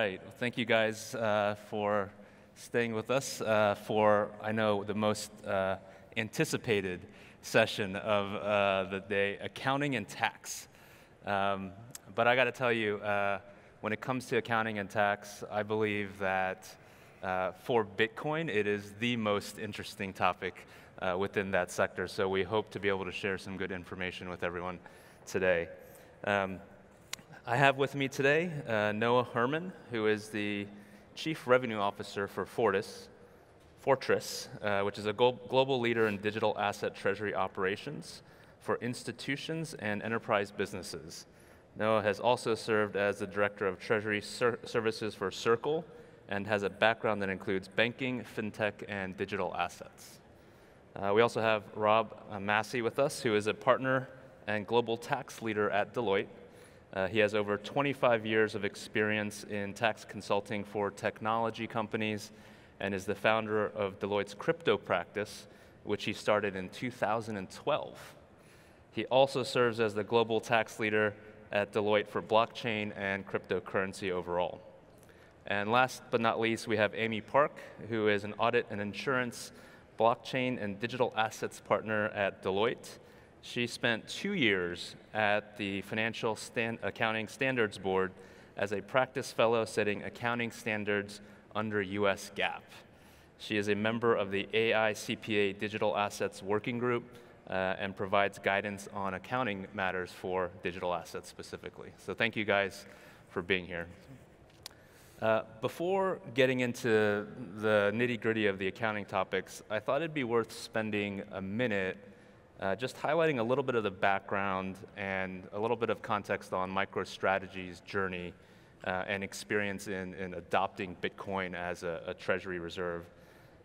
right. Well, thank you guys for staying with us for, I know, the most anticipated session of the day, accounting and tax. But I got to tell you, when it comes to accounting and tax, I believe that for Bitcoin, it is the most interesting topic within that sector. So we hope to be able to share some good information with everyone today. I have with me today Noah Herman, who is the Chief Revenue Officer for Fortris, which is a global leader in digital asset treasury operations for institutions and enterprise businesses. Noah has also served as the Director of Treasury Services for Circle and has a background that includes banking, fintech, and digital assets. We also have Rob Massey with us, who is a partner and global tax leader at Deloitte. He has over 25 years of experience in tax consulting for technology companies and is the founder of Deloitte's crypto practice, which he started in 2012. He also serves as the global tax leader at Deloitte for blockchain and cryptocurrency overall. And last but not least, we have Amy Park, who is an audit and insurance, blockchain, and digital assets partner at Deloitte. She spent 2 years at the Financial Accounting Standards Board as a practice fellow setting accounting standards under US GAAP. She is a member of the AICPA Digital Assets Working Group and provides guidance on accounting matters for digital assets specifically. So thank you guys for being here. Before getting into the nitty-gritty of the accounting topics, I thought it'd be worth spending a minute just highlighting a little bit of the background and a little bit of context on MicroStrategy's journey and experience in adopting Bitcoin as a treasury reserve.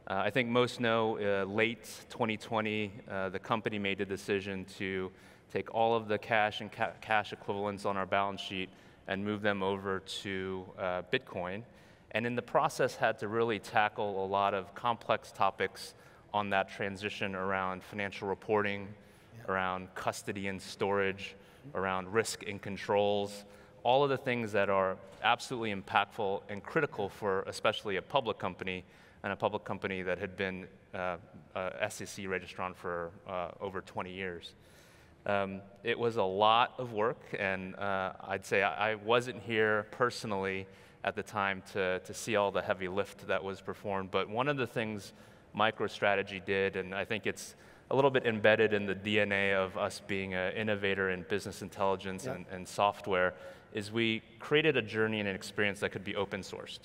I think most know late 2020, the company made the decision to take all of the cash and cash equivalents on our balance sheet and move them over to Bitcoin, and in the process had to really tackle a lot of complex topics on that transition around financial reporting, around custody and storage, around risk and controls, all of the things that are absolutely impactful and critical for especially a public company, and a public company that had been SEC registrant for over 20 years. It was a lot of work, and I'd say I wasn't here personally at the time to see all the heavy lift that was performed, but one of the things MicroStrategy did, and I think it's a little bit embedded in the DNA of us being an innovator in business intelligence and software, is we created a journey and an experience that could be open sourced.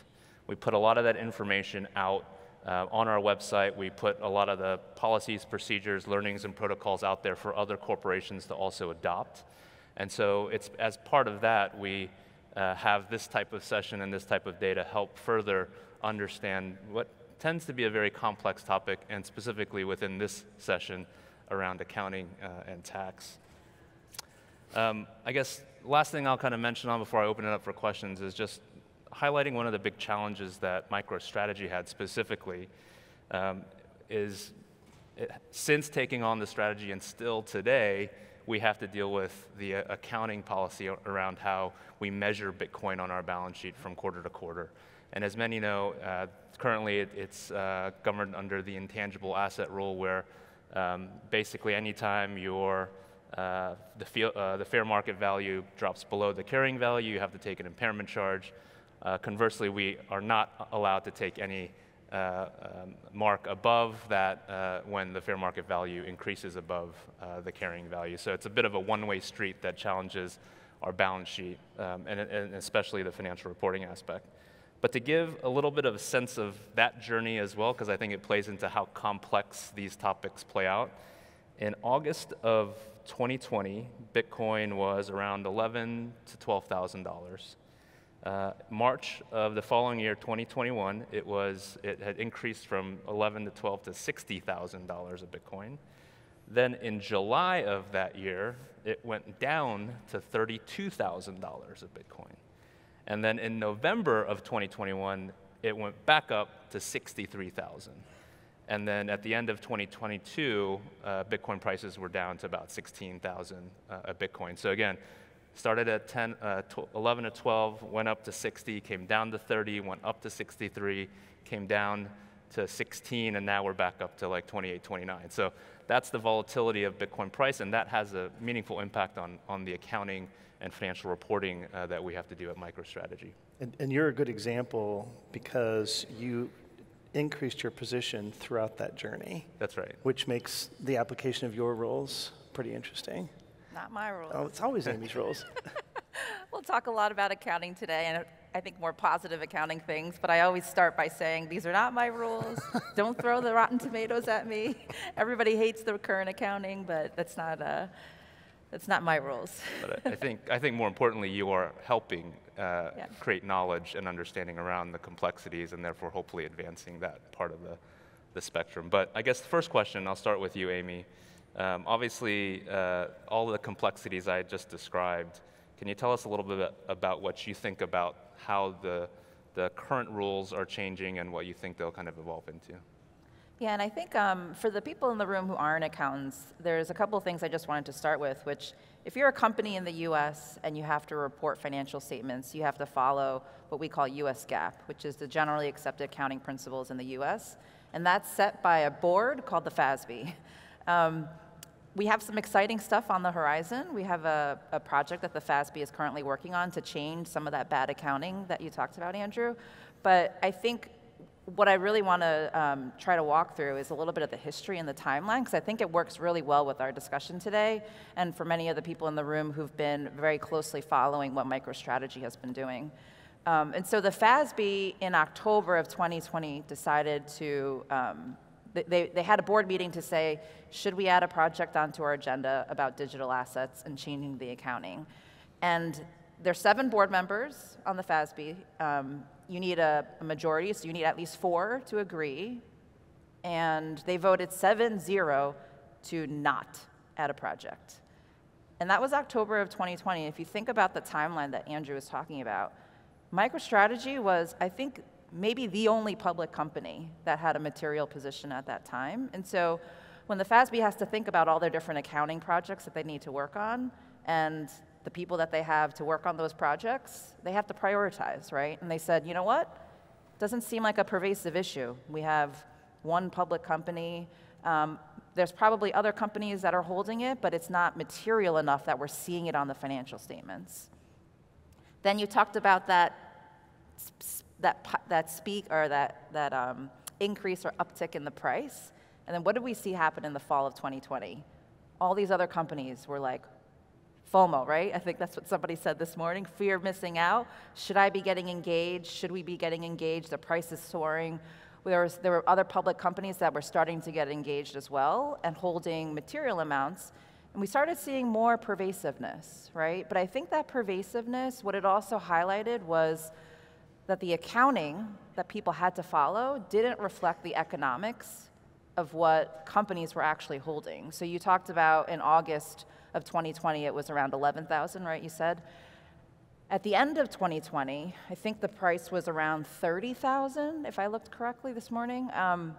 We put a lot of that information out on our website. We put a lot of the policies, procedures, learnings, and protocols out there for other corporations to also adopt. And so it's as part of that, we have this type of session and this type of data help further understand what tends to be a very complex topic, and specifically within this session around accounting and tax. I guess last thing I'll kind of mention on before I open it up for questions is just highlighting one of the big challenges that MicroStrategy had specifically since taking on the strategy and still today, we have to deal with the accounting policy around how we measure Bitcoin on our balance sheet from quarter to quarter. And as many know, currently it's governed under the intangible asset rule, where basically anytime the fair market value drops below the carrying value, you have to take an impairment charge. Conversely, we are not allowed to take any mark above that when the fair market value increases above the carrying value. So it's a bit of a one-way street that challenges our balance sheet, and especially the financial reporting aspect. But to give a little bit of a sense of that journey as well, because I think it plays into how complex these topics play out, in August of 2020, Bitcoin was around $11,000 to $12,000. March of the following year, 2021, it had increased from $11,000 to $12,000 to $60,000 a Bitcoin. Then in July of that year, it went down to $32,000 a Bitcoin. And then in November of 2021, it went back up to $63,000. And then at the end of 2022, Bitcoin prices were down to about $16,000 a Bitcoin. So again, Started at 11 to 12, went up to 60, came down to 30, went up to 63, came down to 16, and now we're back up to like 28, 29. So that's the volatility of Bitcoin price, and that has a meaningful impact on the accounting and financial reporting that we have to do at MicroStrategy. And you're a good example because you increased your position throughout that journey. That's right. Which makes the application of your rules pretty interesting. Not my rules. Oh, it's always Amy's rules. We'll talk a lot about accounting today, and I think more positive accounting things, but I always start by saying, these are not my rules. Don't throw the rotten tomatoes at me. Everybody hates the current accounting, but that's not my rules. But I think more importantly, you are helping create knowledge and understanding around the complexities, and therefore hopefully advancing that part of the spectrum. But I guess the first question, I'll start with you, Amy. Obviously, all the complexities I just described, can you tell us a little bit about what you think about how the current rules are changing and what you think they'll kind of evolve into? Yeah, and I think for the people in the room who aren't accountants, there's a couple of things I just wanted to start with, which if you're a company in the US and you have to report financial statements, you have to follow what we call US GAAP, which is the generally accepted accounting principles in the US, and that's set by a board called the FASB. We have some exciting stuff on the horizon. We have a project that the FASB is currently working on to change some of that bad accounting that you talked about, Andrew. But I think what I really want to try to walk through is a little bit of the history and the timeline, because I think it works really well with our discussion today, and for many of the people in the room who've been very closely following what MicroStrategy has been doing. And so the FASB in October of 2020 decided to, they had a board meeting to say, should we add a project onto our agenda about digital assets and changing the accounting? And there's 7 board members on the FASB. You need a majority, so you need at least 4 to agree. And they voted 7-0 to not add a project. And that was October of 2020. If you think about the timeline that Andrew was talking about, MicroStrategy was, I think, maybe the only public company that had a material position at that time. And so when the FASB has to think about all their different accounting projects that they need to work on, and the people that they have to work on those projects, they have to prioritize, right? And they said, you know what? Doesn't seem like a pervasive issue. We have one public company. There's probably other companies that are holding it, but it's not material enough that we're seeing it on the financial statements. Then you talked about that increase or uptick in the price. And then what did we see happen in the fall of 2020? All these other companies were like, FOMO, right? I think that's what somebody said this morning, fear of missing out. Should I be getting engaged? Should we be getting engaged? The price is soaring. There were other public companies that were starting to get engaged as well and holding material amounts. And we started seeing more pervasiveness, right? But I think that pervasiveness, what it also highlighted was that the accounting that people had to follow didn't reflect the economics of what companies were actually holding. So you talked about in August of 2020, it was around 11,000, right, you said? At the end of 2020, I think the price was around 30,000, if I looked correctly this morning. And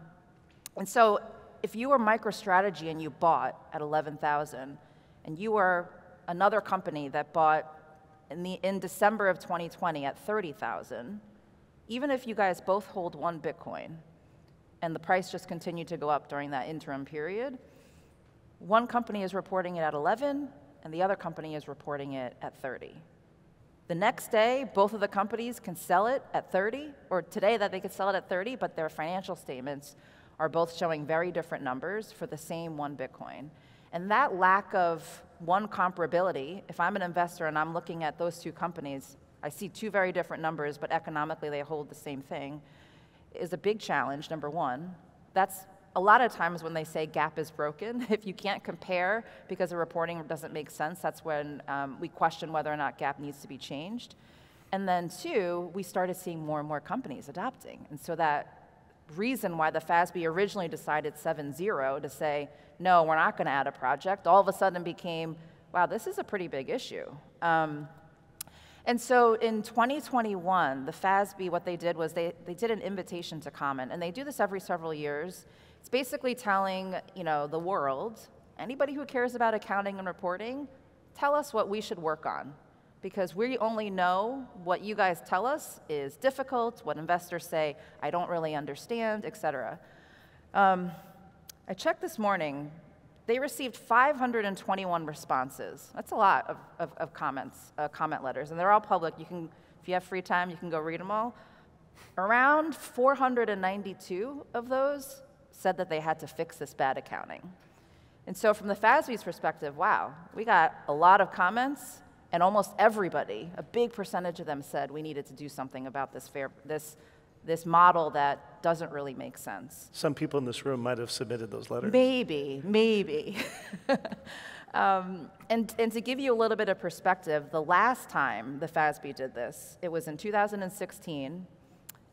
so if you were MicroStrategy and you bought at 11,000, and you were another company that bought in December of 2020 at 30,000, even if you guys both hold 1 Bitcoin, and the price just continued to go up during that interim period, one company is reporting it at 11, and the other company is reporting it at 30. The next day, both of the companies can sell it at 30, or today that they could sell it at 30, but their financial statements are both showing very different numbers for the same 1 Bitcoin. And that lack of one comparability, if I'm an investor and I'm looking at those 2 companies, I see 2 very different numbers, but economically they hold the same thing, is a big challenge, number one. That's a lot of times when they say GAAP is broken, if you can't compare because the reporting doesn't make sense, that's when we question whether or not GAAP needs to be changed. And then 2, we started seeing more and more companies adopting. And so that reason why the FASB originally decided 7-0 to say, no, we're not going to add a project, all of a sudden became, wow, this is a pretty big issue. And so in 2021, the FASB, what they did was they did an invitation to comment, and they do this every several years. It's basically telling, the world, anybody who cares about accounting and reporting, tell us what we should work on. because we only know what you guys tell us is difficult, what investors say, I don't really understand, et cetera. I checked this morning. They received 521 responses. That's a lot of comments, comment letters, and they're all public. You can, if you have free time, you can go read them all. Around 492 of those said that they had to fix this bad accounting. And so from the FASB's perspective, wow, we got a lot of comments, and almost everybody, a big percentage of them said we needed to do something about this model that doesn't really make sense. Some people in this room might have submitted those letters. Maybe. And to give you a little bit of perspective, the last time the FASB did this, it was in 2016.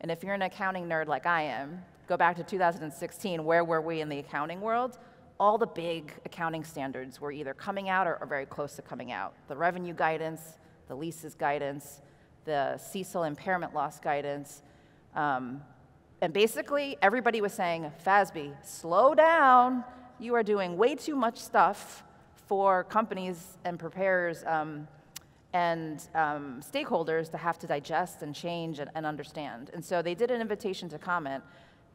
And if you're an accounting nerd like I am, go back to 2016, where were we in the accounting world? All the big accounting standards were either coming out or very close to coming out. The revenue guidance, the leases guidance, the CECL impairment loss guidance. And basically, everybody was saying, FASB, slow down. You are doing way too much stuff for companies and preparers and stakeholders to have to digest and change and understand. And so they did an invitation to comment.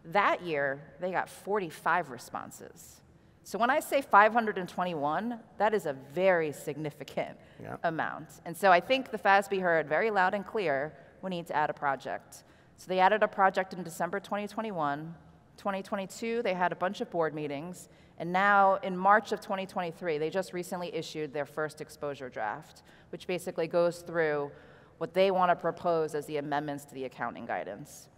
That year, they got 45 responses. So when I say 521, that is a very significant amount. And so I think the FASB heard very loud and clear, we need to add a project. So they added a project in December 2021. 2022, they had a bunch of board meetings. And now in March of 2023, they just recently issued their first exposure draft, which basically goes through what they want to propose as the amendments to the accounting guidance,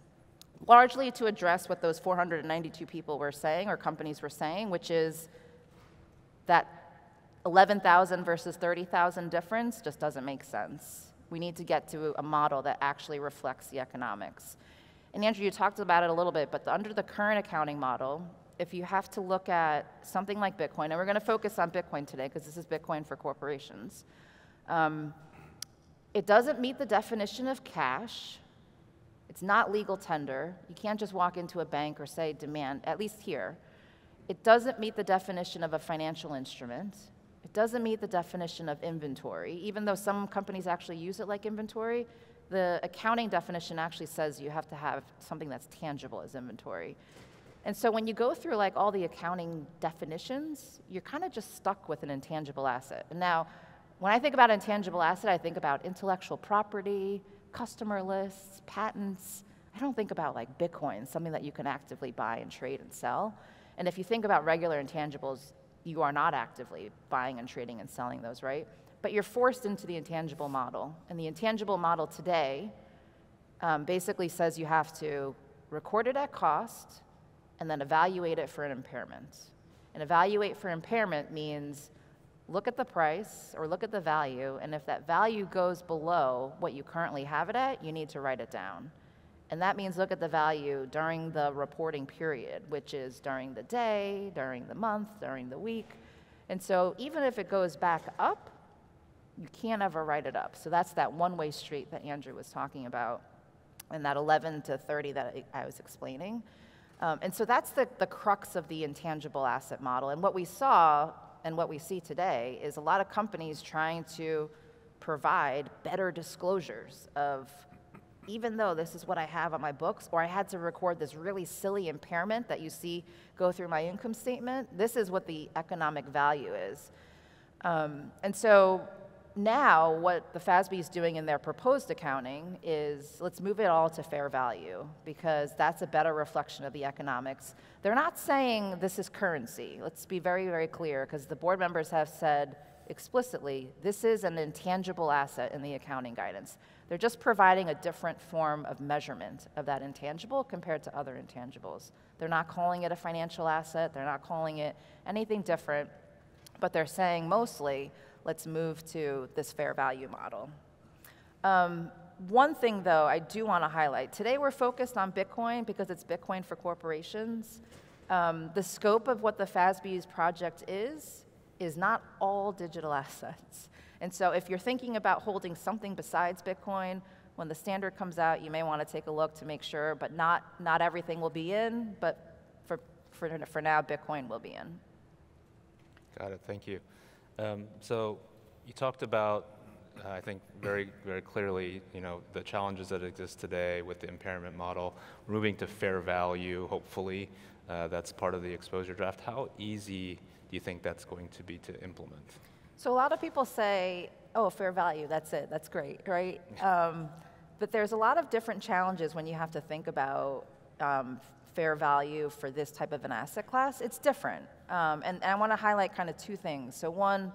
largely to address what those 492 people were saying, or companies were saying, which is that 11,000 versus 30,000 difference just doesn't make sense. We need to get to a model that actually reflects the economics. And Andrew, you talked about it a little bit, but under the current accounting model, if you have to look at something like Bitcoin, and we're going to focus on Bitcoin today because this is Bitcoin for corporations, it doesn't meet the definition of cash. It's not legal tender. You can't just walk into a bank or say demand, at least here. It doesn't meet the definition of a financial instrument. It doesn't meet the definition of inventory. Even though some companies actually use it like inventory, the accounting definition actually says you have to have something that's tangible as inventory. And so when you go through like all the accounting definitions, you're kind of just stuck with an intangible asset. And now, when I think about intangible asset, I think about intellectual property, customer lists, patents. I don't think about like Bitcoin, something that you can actively buy and trade and sell. And if you think about regular intangibles, you are not actively buying and trading and selling those, right? But you're forced into the intangible model. And the intangible model today basically says you have to record it at cost and then evaluate it for an impairment. And evaluate for impairment means look at the price or look at the value, and if that value goes below what you currently have it at, you need to write it down. And that means look at the value during the reporting period, which is during the day, during the month, during the week. And so even if it goes back up, you can't ever write it up. So that's that one-way street that Andrew was talking about, and that 11 to 30 that I was explaining. And so that's the crux of the intangible asset model. And what we saw and what we see today is a lot of companies trying to provide better disclosures of, even though this is what I have on my books, or I had to record this really silly impairment that you see go through my income statement, this is what the economic value is. And so now what the FASB is doing in their proposed accounting is let's move it all to fair value, because that's a better reflection of the economics. They're not saying this is currency. Let's be very, very clear, because the board members have said explicitly this is an intangible asset in the accounting guidance. They're just providing a different form of measurement of that intangible compared to other intangibles. They're not calling it a financial asset. They're not calling it anything different, but they're saying mostly, let's move to this fair value model. One thing, though, I do want to highlight. Today, we're focused on Bitcoin because it's Bitcoin for corporations. The scope of what the FASB's project is not all digital assets. And so if you're thinking about holding something besides Bitcoin, when the standard comes out, you may want to take a look to make sure, but not everything will be in, but for now, Bitcoin will be in. Got it, thank you. So you talked about I think very clearly, the challenges that exist today with the impairment model, moving to fair value, hopefully, that's part of the exposure draft. How easy do you think that's going to be to implement? So a lot of people say, oh, fair value, that's it, that's great, right? But there's a lot of different challenges when you have to think about fair value for this type of an asset class. It's different. And I want to highlight kind of two things. So one,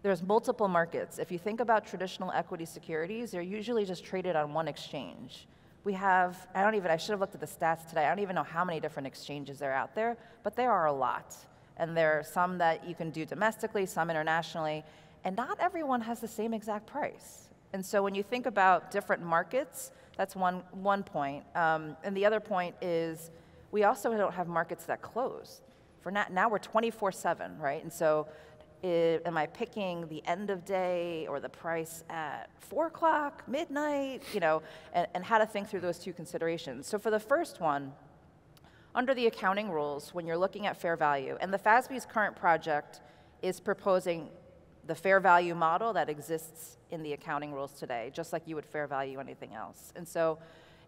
there's multiple markets. If you think about traditional equity securities, they're usually just traded on one exchange. We have, I should have looked at the stats today. I don't even know how many different exchanges are out there, but there are a lot. And there are some that you can do domestically, some internationally, and not everyone has the same exact price. And so when you think about different markets, that's one point. And the other point is we also don't have markets that close. For now we're 24/7, right? And so am I picking the end of day or the price at 4 o'clock, midnight, and how to think through those two considerations. So for the first one, under the accounting rules, when you're looking at fair value, and the FASB's current project is proposing the fair value model that exists in the accounting rules today, just like you would fair value anything else. And so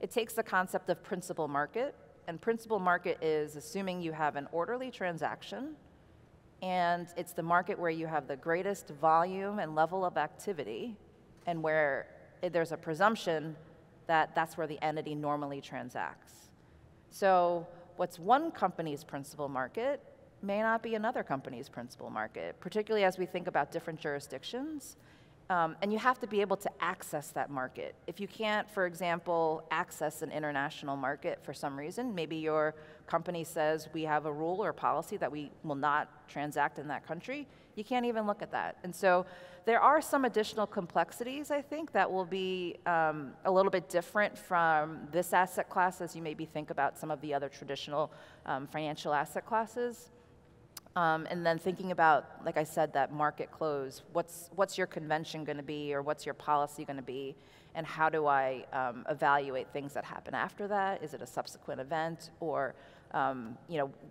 it takes the concept of principal market, and principal market is assuming you have an orderly transaction, and it's the market where you have the greatest volume and level of activity, and where there's a presumption that that's where the entity normally transacts. So what's one company's principal market may not be another company's principal market, particularly as we think about different jurisdictions. And you have to be able to access that market. If you can't, for example, access an international market for some reason, maybe your company says we have a rule or policy that we will not transact in that country, you can't even look at that. And so there are some additional complexities, I think, that will be a little bit different from this asset class as you maybe think about some of the other traditional financial asset classes. And then thinking about, like I said, that market close, what's your convention going to be, or what's your policy going to be, and how do I evaluate things that happen after that? Is it a subsequent event, or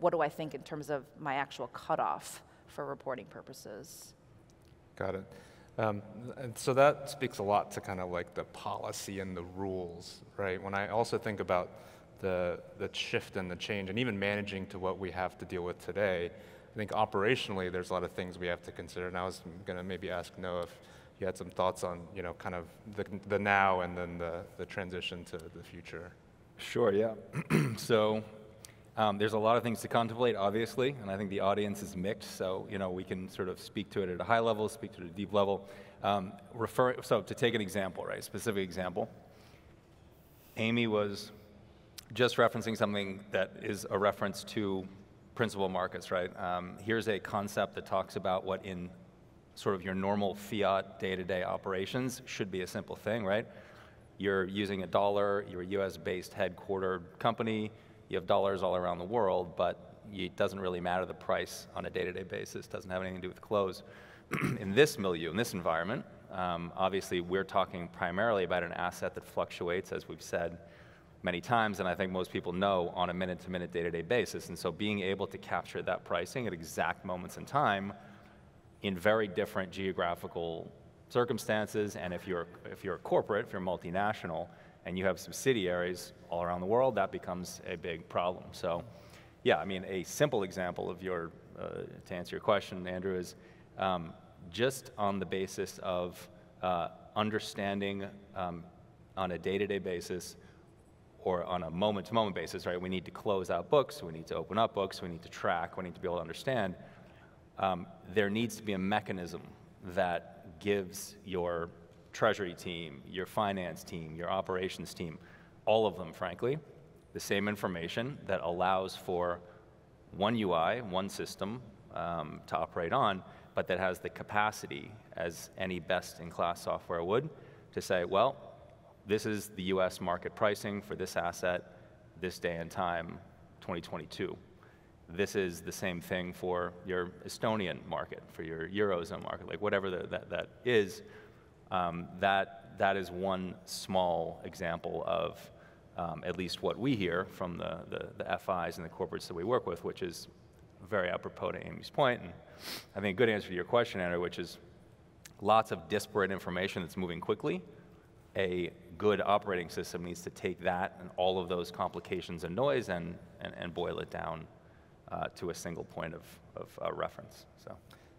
what do I think in terms of my actual cutoff for reporting purposes? Got it. And so that speaks a lot to kind of like the policy and the rules, right? When I also think about the shift and the change, and even managing to what we have to deal with today, I think operationally there's a lot of things we have to consider. And I was going to maybe ask Noah if you had some thoughts on, kind of the now and then the transition to the future. Sure, yeah. So there's a lot of things to contemplate, obviously, and I think the audience is mixed, so we can sort of speak to it at a high level, speak to it at a deep level. So to take an example, right, specific example, Amy was just referencing something that is a reference to principal markets, right? Here's a concept that talks about what in sort of your normal fiat day-to-day operations should be a simple thing, right? You're using a dollar, you're a US-based headquartered company, you have dollars all around the world, but it doesn't really matter the price on a day-to-day basis, doesn't have anything to do with close. In this milieu, in this environment, obviously we're talking primarily about an asset that fluctuates, as we've said many times, and I think most people know, on a minute-to-minute, day-to-day basis. And so being able to capture that pricing at exact moments in time in very different geographical circumstances, and if you're a corporate, if you're multinational, and you have subsidiaries all around the world, that becomes a big problem. So yeah, I mean, a simple example of to answer your question, Andrew, is just on the basis of understanding on a day-to-day basis, or on a moment-to-moment basis, right? We need to close out books, we need to open up books, we need to track, we need to be able to understand. There needs to be a mechanism that gives your treasury team, your finance team, your operations team, all of them, frankly, the same information that allows for one UI, one system to operate on, but that has the capacity, as any best-in-class software would, to say, well, this is the US market pricing for this asset, this day and time, 2022. This is the same thing for your Estonian market, for your Eurozone market, like whatever that is. That is one small example of at least what we hear from the FIs and the corporates that we work with, which is very apropos to Amy's point. And I think a good answer to your question, Andrew, which is lots of disparate information that's moving quickly. A good operating system needs to take that and all of those complications and noise and boil it down to a single point of reference.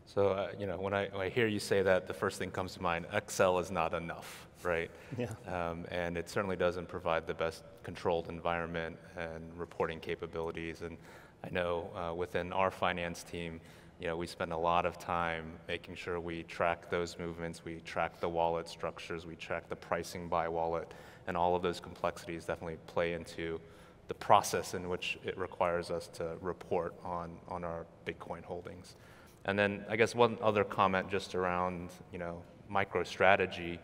So you know, when I hear you say that, the first thing comes to mind, Excel is not enough, right? Yeah. And it certainly doesn't provide the best controlled environment and reporting capabilities. And I know within our finance team, you know, we spend a lot of time making sure we track those movements, we track the wallet structures, we track the pricing by wallet, and all of those complexities definitely play into the process in which it requires us to report on our Bitcoin holdings. And then I guess one other comment just around, you know, MicroStrategy.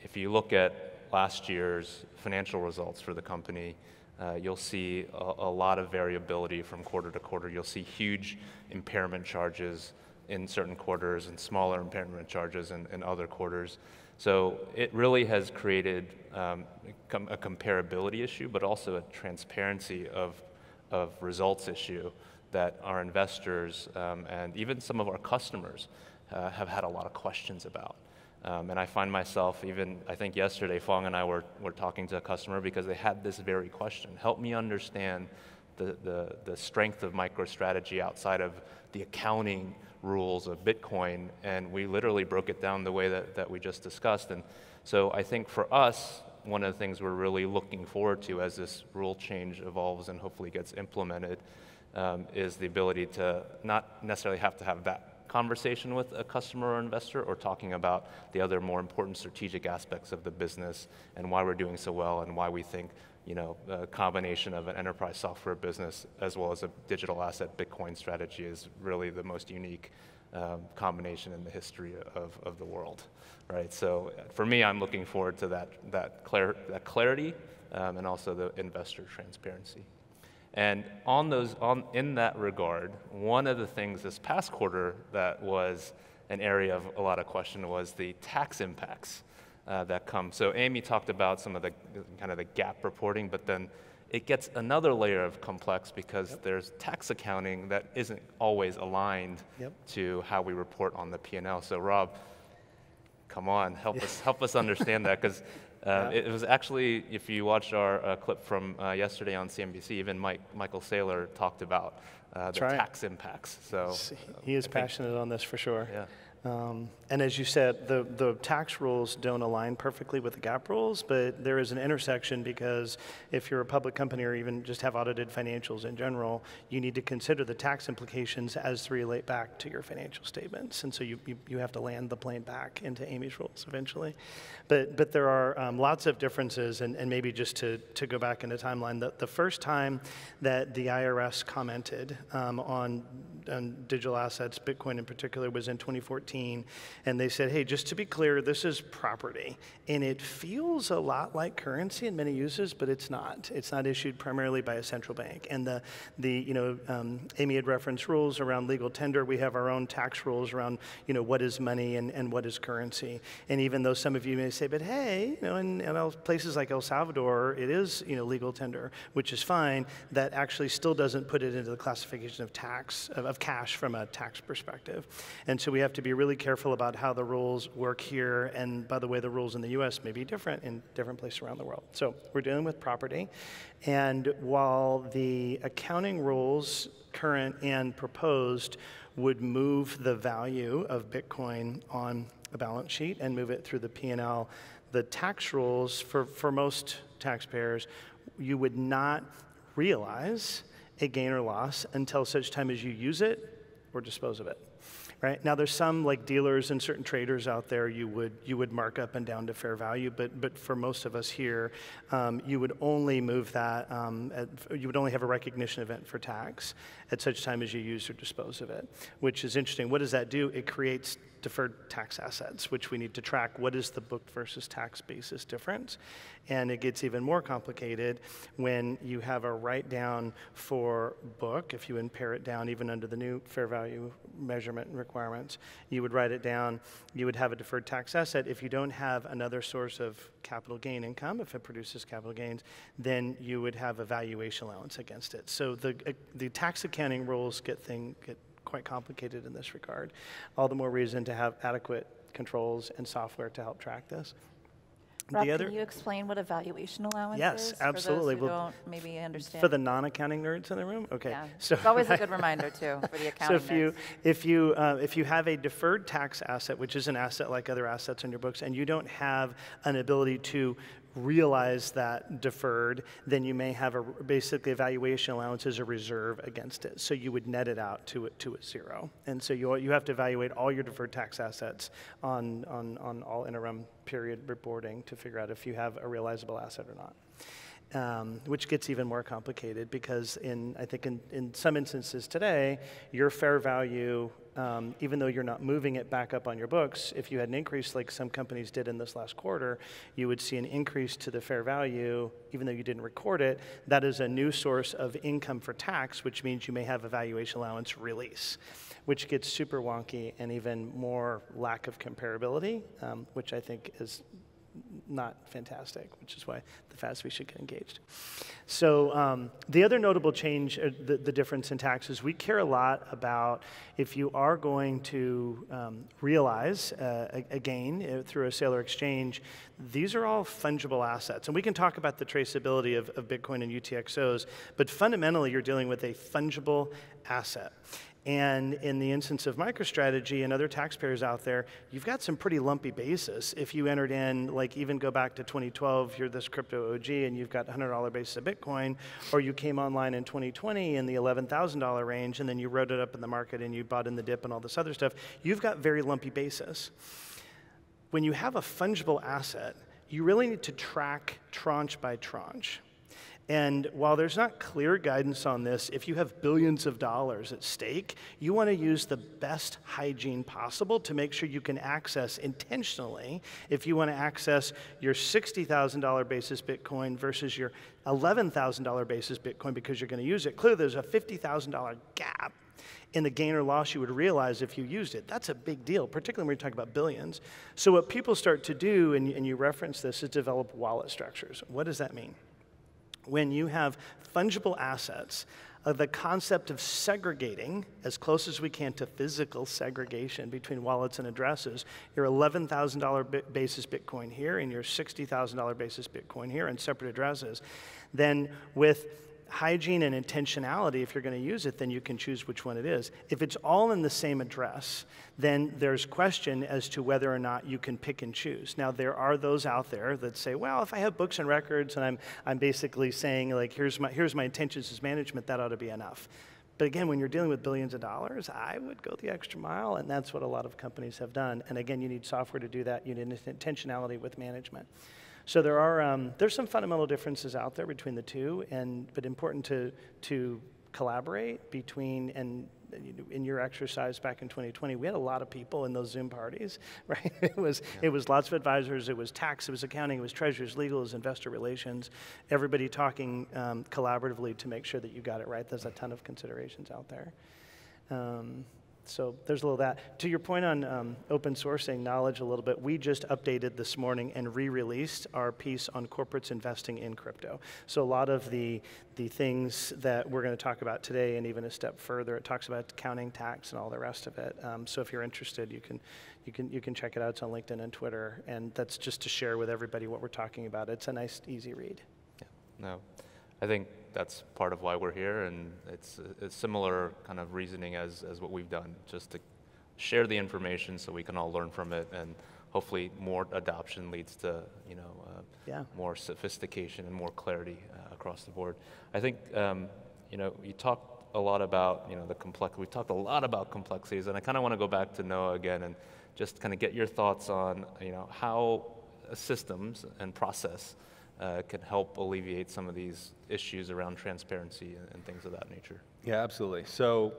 If you look at last year's financial results for the company, you'll see a lot of variability from quarter to quarter. You'll see huge impairment charges in certain quarters and smaller impairment charges in other quarters. So it really has created a comparability issue, but also a transparency of results issue that our investors and even some of our customers have had a lot of questions about. And I find myself, even I think yesterday, Fong and I were talking to a customer because they had this very question. Help me understand the strength of MicroStrategy outside of the accounting rules of Bitcoin. And we literally broke it down the way that we just discussed. And so I think for us, one of the things we're really looking forward to as this rule change evolves and hopefully gets implemented is the ability to not necessarily have to have that conversation with a customer or investor, or talking about the other more important strategic aspects of the business and why we're doing so well and why we think, you know, a combination of an enterprise software business as well as a digital asset Bitcoin strategy is really the most unique combination in the history of the world, right? So for me, I'm looking forward to that clarity and also the investor transparency. And in that regard, one of the things this past quarter that was an area of a lot of question was the tax impacts that come. So Amy talked about some of the kind of the gap reporting, but then it gets another layer of complex because there's tax accounting that isn't always aligned to how we report on the P&L. So Rob, come on, help us understand that, because it was actually, if you watched our clip from yesterday on CNBC, even Michael Saylor talked about the tax impacts. So he is passionate on this for sure. Yeah. And as you said, the tax rules don't align perfectly with the GAAP rules, but there is an intersection because if you're a public company or even just have audited financials in general, you need to consider the tax implications as they relate back to your financial statements. And so you have to land the plane back into Amy's rules eventually. But there are lots of differences, and maybe just to go back in the timeline, the first time that the IRS commented on digital assets, Bitcoin in particular, was in 2014. And they said, hey, just to be clear, this is property. And it feels a lot like currency in many uses, but it's not. It's not issued primarily by a central bank. And Amy had referenced rules around legal tender. We have our own tax rules around, what is money and what is currency. And even though some of you may say, but hey, in places like El Salvador, it is, legal tender, which is fine, that actually still doesn't put it into the classification of tax, of cash from a tax perspective. And so we have to be really careful about how the rules work here. And by the way, the rules in the US may be different in different places around the world. So we're dealing with property. And while the accounting rules, current and proposed, would move the value of Bitcoin on a balance sheet and move it through the P&L, the tax rules for most taxpayers, you would not realize a gain or loss until such time as you use it or dispose of it. Right? Now, there's some like dealers and certain traders out there you would mark up and down to fair value, but for most of us here, you would only move that, you would only have a recognition event for tax at such time as you use or dispose of it, which is interesting. What does that do? It creates deferred tax assets, which we need to track. What is the booked versus tax basis difference? And it gets even more complicated when you have a write-down for book. If you impair it down, even under the new fair value measurement requirements, you would write it down. You would have a deferred tax asset. If you don't have another source of capital gain income, if it produces capital gains, then you would have a valuation allowance against it. So the tax accounting rules get quite complicated in this regard. All the more reason to have adequate controls and software to help track this. Rob, can you explain what a valuation allowance is? Yes, absolutely. For those who don't maybe understand. For the non-accounting nerds in the room? Okay. Yeah. So it's always a good reminder, too, for the accounting nerds. if you have a deferred tax asset, which is an asset like other assets on your books, and you don't have an ability to realize that deferred, then you may have basically a valuation allowance as a reserve against it. So you would net it out to a zero. And so you have to evaluate all your deferred tax assets on all interim period reporting to figure out if you have a realizable asset or not. Which gets even more complicated because I think in some instances today, your fair value, even though you're not moving it back up on your books, if you had an increase like some companies did in this last quarter, you would see an increase to the fair value, even though you didn't record it. That is a new source of income for tax, which means you may have a valuation allowance release, which gets super wonky and even more lack of comparability, which I think is not fantastic, which is why the FASB should get engaged. So the other notable change, the difference in taxes, we care a lot about if you are going to realize a gain through a sale or exchange, these are all fungible assets. And we can talk about the traceability of Bitcoin and UTXOs, but fundamentally you're dealing with a fungible asset. And in the instance of MicroStrategy and other taxpayers out there, you've got some pretty lumpy basis. If you entered in, like even go back to 2012, you're this crypto OG and you've got $100 basis of Bitcoin, or you came online in 2020 in the $11,000 range and then you wrote it up in the market and you bought in the dip and all this other stuff, you've got very lumpy basis. When you have a fungible asset, you really need to track tranche by tranche. And while there's not clear guidance on this, if you have billions of dollars at stake, you want to use the best hygiene possible to make sure you can access intentionally, if you want to access your $60,000 basis Bitcoin versus your $11,000 basis Bitcoin because you're going to use it. Clearly, there's a $50,000 gap in the gain or loss you would realize if you used it. That's a big deal, particularly when you're talking about billions. So what people start to do, and you reference this, is develop wallet structures. What does that mean? When you have fungible assets, the concept of segregating as close as we can to physical segregation between wallets and addresses, your $11,000 basis Bitcoin here and your $60,000 basis Bitcoin here and separate addresses, then with hygiene and intentionality, if you're going to use it, then you can choose which one it is. If it's all in the same address, then there's question as to whether or not you can pick and choose. Now, there are those out there that say, well, if I have books and records and I'm basically saying, like, here's my intentions as management, that ought to be enough. But again, when you're dealing with billions of dollars, I would go the extra mile, and that's what a lot of companies have done. And again, you need software to do that. You need intentionality with management. So there's some fundamental differences out there between the two, but important to collaborate between. And in your exercise back in 2020, we had a lot of people in those Zoom parties, right? It was lots of advisors. It was tax. It was accounting. It was treasurers, legal, it was investor relations. Everybody talking collaboratively to make sure that you got it right. There's a ton of considerations out there. So there's a little of that. To your point on open sourcing knowledge a little bit, we just updated this morning and re-released our piece on corporates investing in crypto. So a lot of the things that we're going to talk about today, and even a step further, it talks about accounting, tax, and all the rest of it. So if you're interested, you can check it out. It's on LinkedIn and Twitter, and that's just to share with everybody what we're talking about. It's a nice, easy read. Yeah. No, I think that's part of why we're here, and it's a similar kind of reasoning as what we've done, just to share the information so we can all learn from it, and hopefully more adoption leads to more sophistication and more clarity across the board. I think you talked a lot about we talked a lot about complexities, and I kind of want to go back to Noah again and just kind of get your thoughts on how systems and process can help alleviate some of these issues around transparency and things of that nature. Yeah, absolutely. So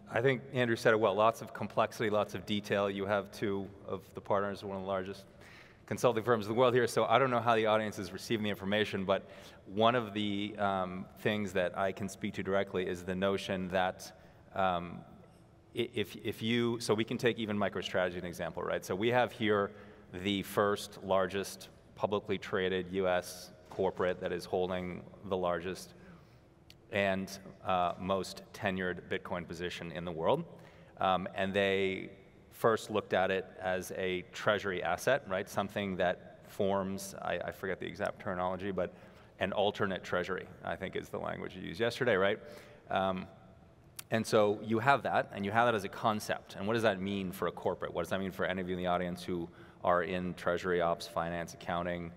I think Andrew said it well, lots of complexity, lots of detail. You have two of the partners, one of the largest consulting firms in the world here, so I don't know how the audience is receiving the information, but one of the things that I can speak to directly is the notion that so we can take even MicroStrategy as an example, right? So we have here the first largest publicly traded U.S. corporate that is holding the largest and most tenured Bitcoin position in the world. And they first looked at it as a treasury asset, right? Something that forms, I forget the exact terminology, but an alternate treasury, I think is the language you used yesterday, right? And so you have that, and you have that as a concept. And what does that mean for a corporate? What does that mean for any of you in the audience who are in treasury ops, finance, accounting?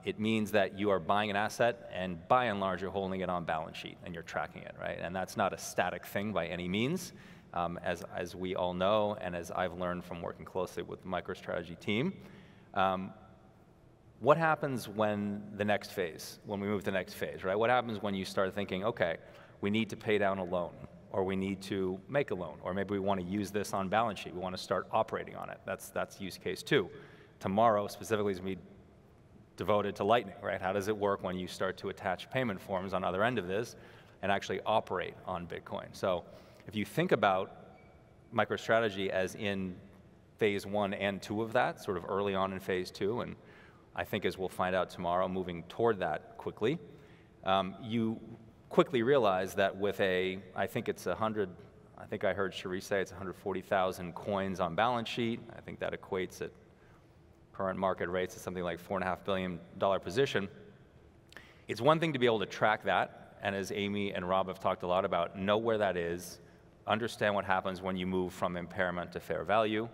It means that you are buying an asset, and by and large, you're holding it on balance sheet, and you're tracking it, right? And that's not a static thing by any means, as we all know, and as I've learned from working closely with the MicroStrategy team. What happens when the next phase, when we move to the next phase, right? What happens when you start thinking, okay, we need to pay down a loan, or we need to make a loan, or maybe we want to use this on balance sheet. We want to start operating on it. That's use case 2. Tomorrow, specifically, is going to be devoted to Lightning, right? How does it work when you start to attach payment forms on the other end of this and actually operate on Bitcoin? So if you think about MicroStrategy as in phase 1 and 2 of that, sort of early on in phase 2, and I think as we'll find out tomorrow, moving toward that quickly, you quickly realize that with I think it's 100, I think I heard Cherie say it's 140,000 coins on balance sheet. I think that equates at current market rates to something like $4.5 billion position. It's one thing to be able to track that, and as Amy and Rob have talked a lot about, know where that is, understand what happens when you move from impairment to fair value.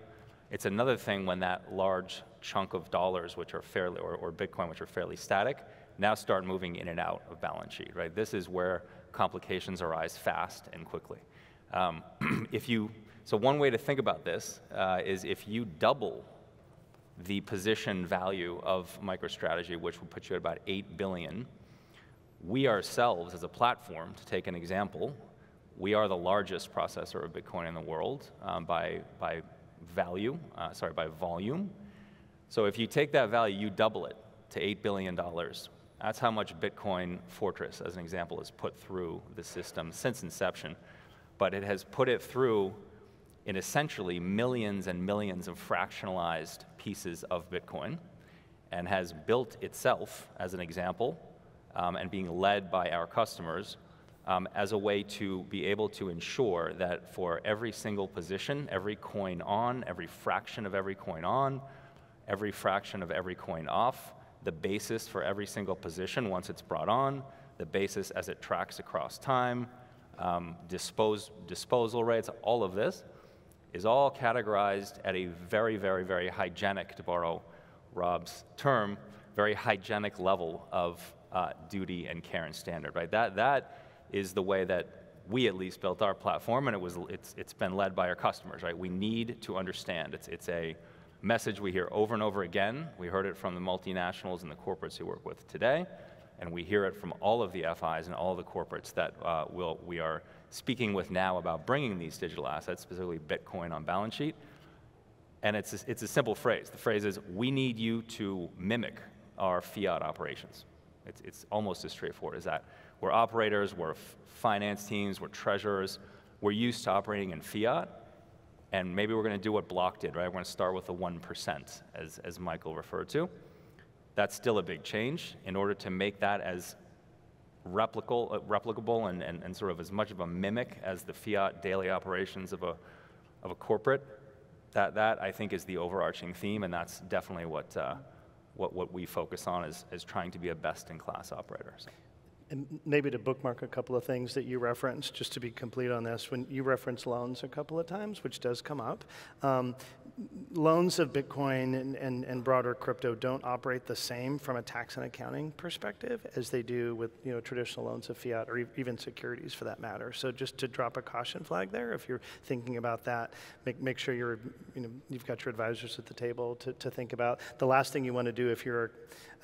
It's another thing when that large chunk of dollars, which are fairly, or Bitcoin, which are fairly static, now start moving in and out of balance sheet, right? This is where complications arise fast and quickly. So one way to think about this is if you double the position value of MicroStrategy, which will put you at about 8 billion, we ourselves as a platform, to take an example, we are the largest processor of Bitcoin in the world by volume. So if you take that value, you double it to $8 billion. That's how much Bitcoin Fortris, as an example, has put through the system since inception. But it has put it through in essentially millions and millions of fractionalized pieces of Bitcoin, and has built itself, as an example, and being led by our customers as a way to be able to ensure that for every single position, every coin on, every fraction of every coin on, every fraction of every coin off, the basis for every single position once it's brought on, the basis as it tracks across time, disposal rates, all of this is all categorized at a very, very, very hygienic, to borrow Rob's term, very hygienic level of duty and care and standard, right? That is the way that we at least built our platform, and it's been led by our customers, right? We need to understand. It's a message we hear over and over again. We heard it from the multinationals and the corporates who work with today, and we hear it from all of the FIs and all of the corporates that we are speaking with now about bringing these digital assets, specifically Bitcoin, on balance sheet. And it's a simple phrase. The phrase is, we need you to mimic our fiat operations. It's almost as straightforward as that. We're operators, we're finance teams, we're treasurers. We're used to operating in fiat, and maybe we're going to do what Block did, right? We're going to start with the 1%, as Michael referred to. That's still a big change. In order to make that as replicable and sort of as much of a mimic as the fiat daily operations of a corporate, that I think is the overarching theme, and that's definitely what we focus on as trying to be a best-in-class operator. So. And maybe to bookmark a couple of things that you referenced, just to be complete on this, when you reference loans a couple of times, which does come up, loans of Bitcoin and broader crypto don't operate the same from a tax and accounting perspective as they do with traditional loans of fiat or even securities for that matter. So just to drop a caution flag there, if you're thinking about that, make sure you've got your advisors at the table to think about. The last thing you want to do if you're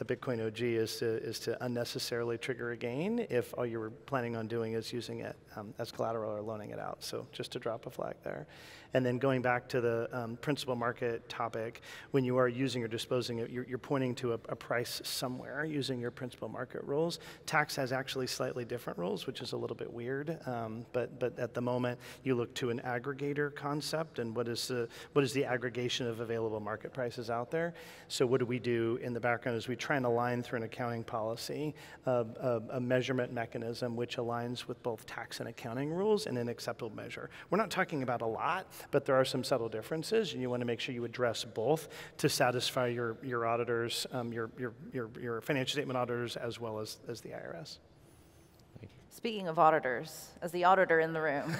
a Bitcoin OG is to unnecessarily trigger a gain if all you were planning on doing is using it as collateral or loaning it out. So just to drop a flag there. And then going back to the principal market topic, when you are using or disposing it, you're pointing to a price somewhere using your principal market rules. Tax has actually slightly different rules, which is a little bit weird. But at the moment, you look to an aggregator concept, and what is the aggregation of available market prices out there? So what do we do in the background is we try and align through an accounting policy a a measurement mechanism which aligns with both tax and accounting rules in an acceptable measure. We're not talking about a lot, but there are some subtle differences, and you want to make sure you address both to satisfy your auditors, your financial statement auditors, as well as the IRS. Speaking of auditors, as the auditor in the room,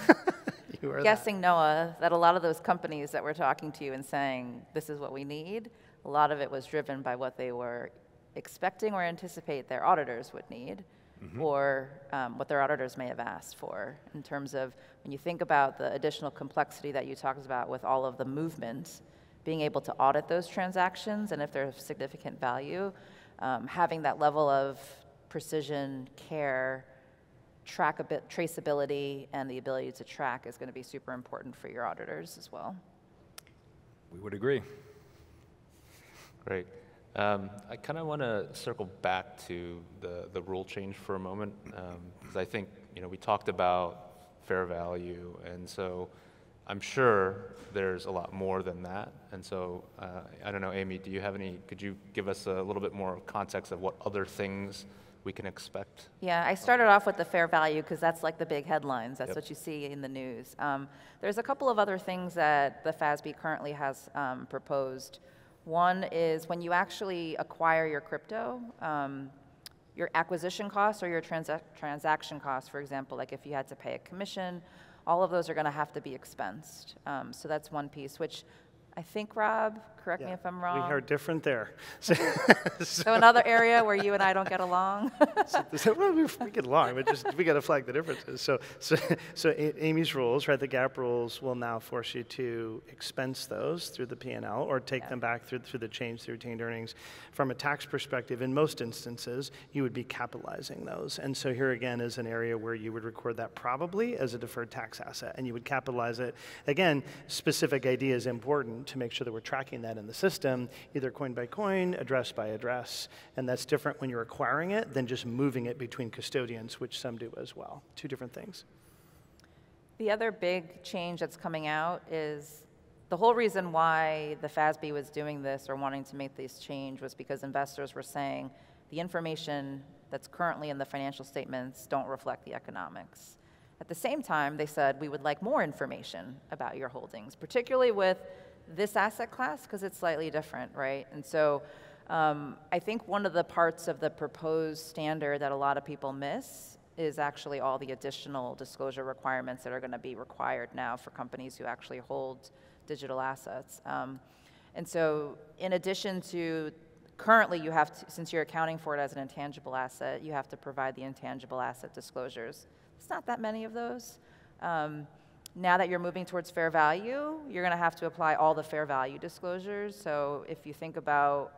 You are guessing, Noah, that a lot of those companies that were talking to you and saying, this is what we need, a lot of it was driven by what they were expecting or anticipate their auditors would need, or what their auditors may have asked for, in terms of when you think about the additional complexity that you talked about with all of the movement, being able to audit those transactions, and if they're of significant value, having that level of precision, care, traceability, and the ability to track is going to be super important for your auditors as well. We would agree. Great. I kind of want to circle back to the rule change for a moment, because I think, we talked about fair value, and so I'm sure there's a lot more than that. And so I don't know, Amy, could you give us a little bit more context of what other things we can expect? Yeah, I started off with the fair value because that's like the big headlines. That's what you see in the news. There's a couple of other things that the FASB currently has proposed. One is when you actually acquire your crypto, your acquisition costs or your transaction costs, for example, like if you had to pay a commission, all of those are going to have to be expensed. So that's one piece, which I think, Rob, correct me if I'm wrong. We are different there. So another area where you and I don't get along? Well, we get along, but we got to flag the differences. So Amy's rules, right, the GAAP rules will now force you to expense those through the P&L or take them back through the change through retained earnings. From a tax perspective, in most instances, you would be capitalizing those. And so here again is an area where you would record that probably as a deferred tax asset, and you would capitalize it. Again, specific ID is important to make sure that we're tracking that in the system, either coin by coin, address by address. And that's different when you're acquiring it than just moving it between custodians, which some do as well. Two different things. The other big change that's coming out is the whole reason why the FASB was doing this or wanting to make this change was because investors were saying the information that's currently in the financial statements don't reflect the economics. At the same time, they said we would like more information about your holdings, particularly with this asset class, because it's slightly different, right? And so I think one of the parts of the proposed standard that a lot of people miss is actually all the additional disclosure requirements that are going to be required now for companies who actually hold digital assets. And so in addition to currently you have to, since you're accounting for it as an intangible asset, you have to provide the intangible asset disclosures. It's not that many of those. Now that you're moving towards fair value, you're going to have to apply all the fair value disclosures. So if you think about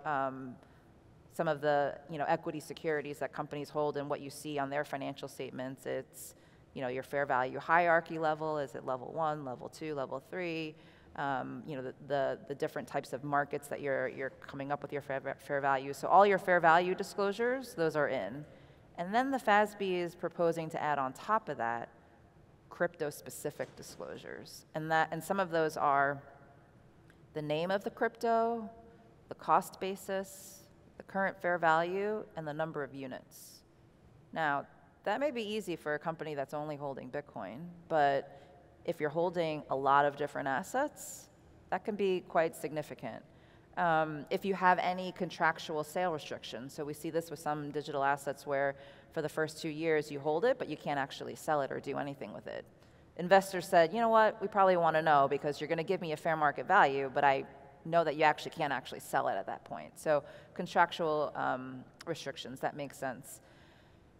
some of the equity securities that companies hold and what you see on their financial statements, it's your fair value hierarchy level. Is it level 1, level 2, level 3? The different types of markets that you're coming up with your fair value. So all your fair value disclosures, those are in. And then the FASB is proposing to add on top of that crypto-specific disclosures. And some of those are the name of the crypto, the cost basis, the current fair value, and the number of units. Now, that may be easy for a company that's only holding Bitcoin, but if you're holding a lot of different assets, that can be quite significant. If you have any contractual sale restrictions, so we see this with some digital assets where for the first 2 years you hold it, but you can't actually sell it or do anything with it. Investors said, you know what, we probably want to know because you're going to give me a fair market value, but I know that you actually can't actually sell it at that point. So contractual restrictions, that makes sense.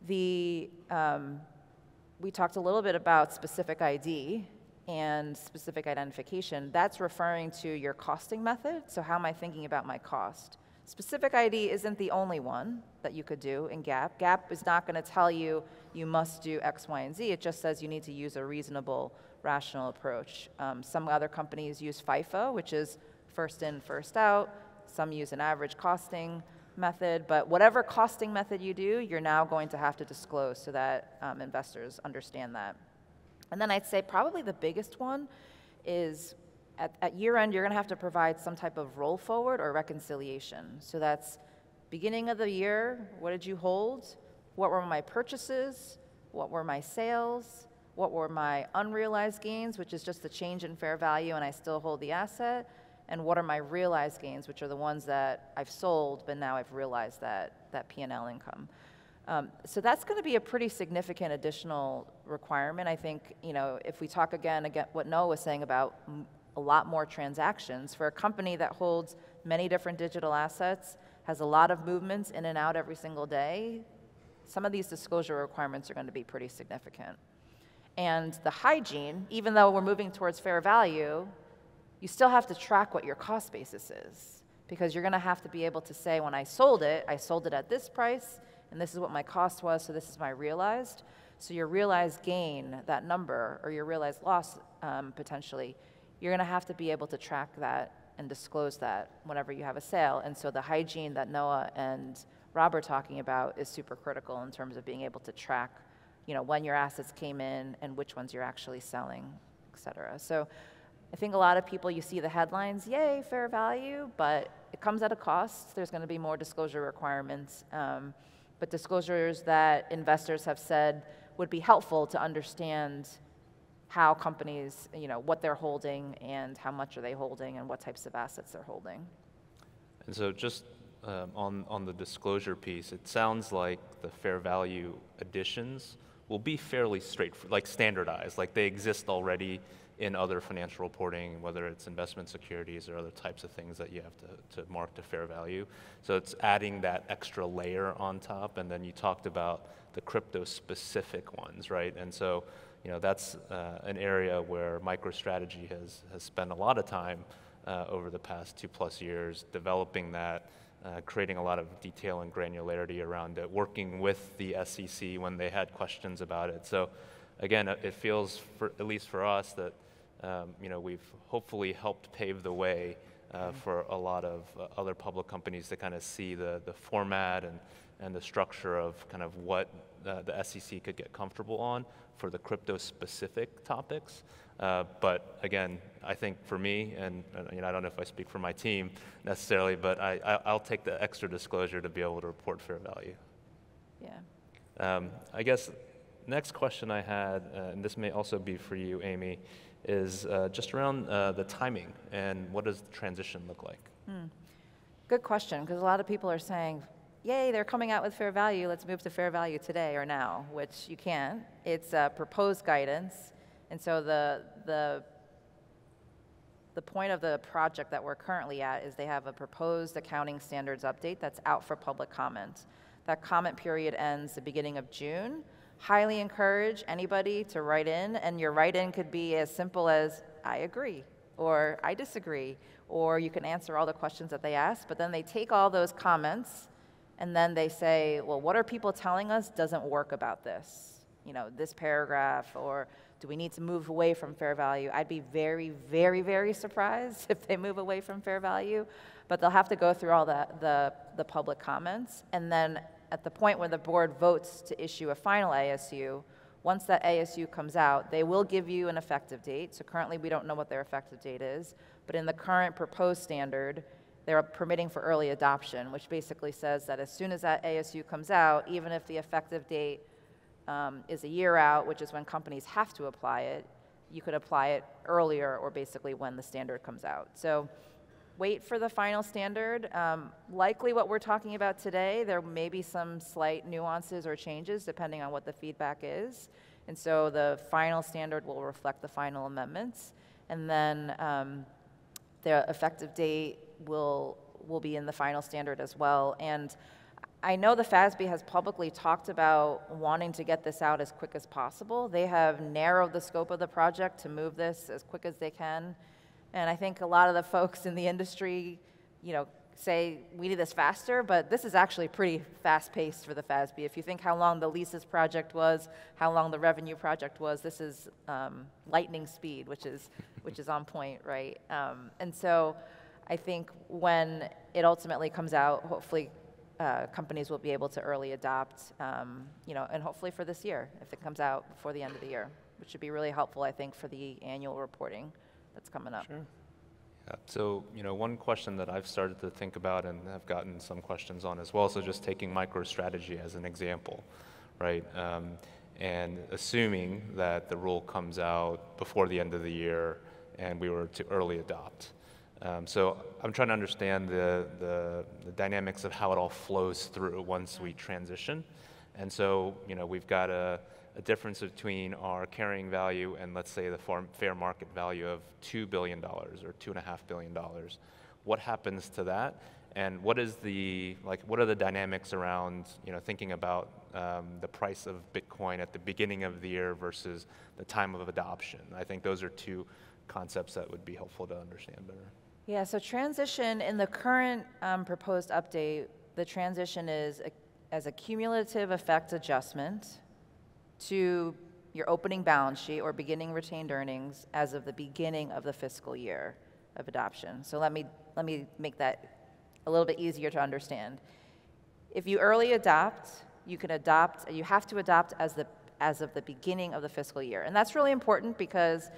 We talked a little bit about specific ID and specific identification. That's referring to your costing method. So how am I thinking about my cost? Specific ID isn't the only one that you could do in GAAP. GAAP is not going to tell you you must do X, Y, and Z. It just says you need to use a reasonable, rational approach. Some other companies use FIFO, which is first in, first out. Some use an average costing method. But whatever costing method you do, you're now going to have to disclose so that investors understand that. And then I'd say probably the biggest one is at year end, you're going to have to provide some type of roll forward or reconciliation. So that's beginning of the year, what did you hold? what were my purchases, what were my sales, what were my unrealized gains, which is just the change in fair value and I still hold the asset, and what are my realized gains, which are the ones that I've sold, but now I've realized that P&L income. So that's going to be a pretty significant additional requirement. I think, if we talk again, what Noah was saying about a lot more transactions, for a company that holds many different digital assets, has a lot of movements in and out every single day, some of these disclosure requirements are going to be pretty significant. And the hygiene, even though we're moving towards fair value, you still have to track what your cost basis is, because you're going to have to be able to say, when I sold it at this price, and this is what my cost was, so this is my realized. So your realized gain, that number, or your realized loss, potentially, you're going to have to be able to track that and disclose that whenever you have a sale. And so the hygiene that Noah and Rob are talking about is super critical in terms of being able to track, when your assets came in and which ones you're actually selling, et cetera. So I think a lot of people, you see the headlines, yay, fair value, but it comes at a cost. There's going to be more disclosure requirements, but disclosures that investors have said would be helpful to understand how companies, what they're holding and how much are they holding and what types of assets they're holding. And so just on the disclosure piece, it sounds like the fair value additions will be fairly standardized, like they exist already in other financial reporting, whether it's investment securities or other types of things that you have to mark to fair value. So it's adding that extra layer on top, and then you talked about the crypto-specific ones, right? And so, that's an area where MicroStrategy has spent a lot of time over the past 2+ years developing that, creating a lot of detail and granularity around it, working with the SEC when they had questions about it. So again, it feels, at least for us, that we've hopefully helped pave the way for a lot of other public companies to kind of see the format and the structure of kind of what the SEC could get comfortable on for the crypto-specific topics. But again, I think for me, and I don't know if I speak for my team necessarily, but I'll take the extra disclosure to be able to report fair value. Yeah. I guess next question I had, and this may also be for you, Amy, is just around the timing and what does the transition look like? Good question, because a lot of people are saying, yay, they're coming out with fair value, let's move to fair value today or now, which you can't. It's proposed guidance, and so the point of the project that we're currently at is they have a proposed accounting standards update that's out for public comment. That comment period ends the beginning of June. Highly encourage anybody to write in, and your write-in could be as simple as, I agree, or I disagree, or you can answer all the questions that they ask, but then they take all those comments, and then they say, well, what are people telling us doesn't work about this? This paragraph, or do we need to move away from fair value? I'd be very, very, very surprised if they move away from fair value, but they'll have to go through all the public comments, and then at the point where the board votes to issue a final ASU, once that ASU comes out, they will give you an effective date. So currently we don't know what their effective date is, but in the current proposed standard, they're permitting for early adoption, which basically says that as soon as that ASU comes out, even if the effective date is a year out, which is when companies have to apply it, you could apply it earlier or basically when the standard comes out. So wait for the final standard. Likely what we're talking about today, there may be some slight nuances or changes depending on what the feedback is. And so the final standard will reflect the final amendments. And then the effective date will be in the final standard as well. And I know the FASB has publicly talked about wanting to get this out as quick as possible. They have narrowed the scope of the project to move this as quick as they can. And I think a lot of the folks in the industry, say we need this faster, but this is actually pretty fast-paced for the FASB. If you think how long the leases project was, how long the revenue project was, this is lightning speed, which is on point, right? And so I think when it ultimately comes out, hopefully companies will be able to early adopt, and hopefully for this year, if it comes out before the end of the year, which would be really helpful, I think, for the annual reporting that's coming up. Sure. So, one question that I've started to think about and have gotten some questions on as well, so just taking MicroStrategy as an example, right? And assuming that the rule comes out before the end of the year and we were to early adopt. So I'm trying to understand the dynamics of how it all flows through once we transition. And so, we've got a difference between our carrying value and, let's say, the fair market value of $2 billion or $2.5 billion. What happens to that? And what are the dynamics around, thinking about the price of Bitcoin at the beginning of the year versus the time of adoption? I think those are two concepts that would be helpful to understand better. Yeah, so transition in the current proposed update, the transition is as a cumulative effect adjustment to your opening balance sheet or beginning retained earnings as of the beginning of the fiscal year of adoption. So let me make that a little bit easier to understand. If you early adopt, you have to adopt as of the beginning of the fiscal year. And that's really important because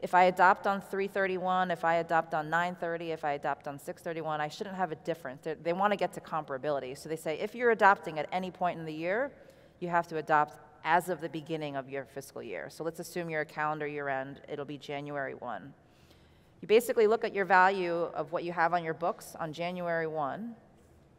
if I adopt on 3/31, if I adopt on 9/30, if I adopt on 6/31, I shouldn't have a difference. They want to get to comparability. So they say if you're adopting at any point in the year, you have to adopt as of the beginning of your fiscal year. So let's assume you're a calendar year end, it'll be January 1. You basically look at your value of what you have on your books on January 1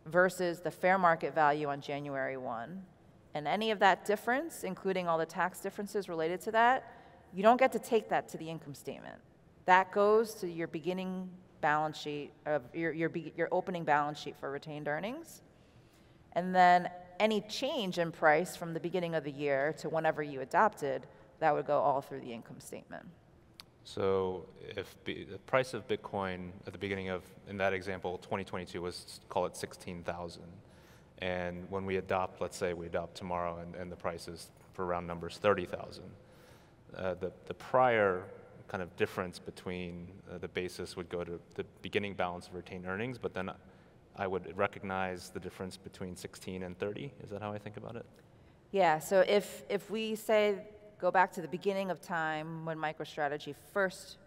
versus the fair market value on January 1. And any of that difference, including all the tax differences related to that, you don't get to take that to the income statement. That goes to your beginning balance sheet, of your opening balance sheet for retained earnings. And then any change in price from the beginning of the year to whenever you adopted, that would go all through the income statement. So if the price of Bitcoin at the beginning of, in that example, 2022 was, call it 16,000. And when we adopt, let's say we adopt tomorrow and the price is, for round numbers, 30,000. The prior kind of difference between the basis would go to the beginning balance of retained earnings, but then I would recognize the difference between 16 and 30. Is that how I think about it? Yeah, so if we say, go back to the beginning of time when MicroStrategy first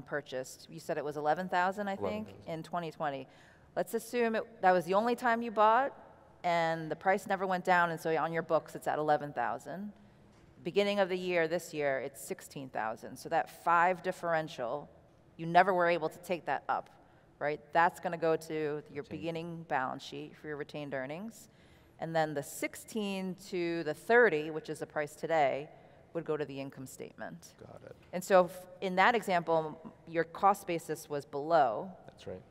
purchased, you said it was 11,000, I think, 11,000. in 2020. Let's assume that was the only time you bought and the price never went down, and so on your books it's at 11,000. Beginning of the year, this year, it's 16,000. So that 5 differential, you never were able to take that up, right? That's going to go to your beginning balance sheet for your retained earnings. And then the 16 to the 30, which is the price today, would go to the income statement. Got it. And so in that example, your cost basis was below. That's right.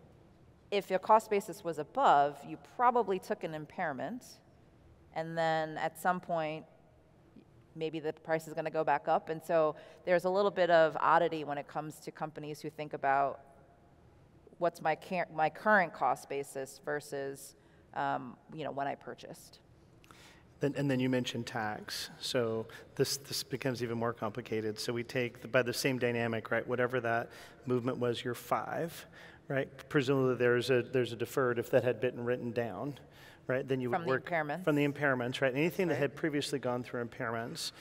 If your cost basis was above, you probably took an impairment. And then at some point, maybe the price is going to go back up. And so there's a little bit of oddity when it comes to companies who think about what's my current cost basis versus when I purchased. And then you mentioned tax. So this becomes even more complicated. So we take, by the same dynamic, right, whatever that movement was, your 5, right? Presumably there's a deferred if that had been written down. Right, then you would work from the impairments, right? Anything that had previously gone through impairments,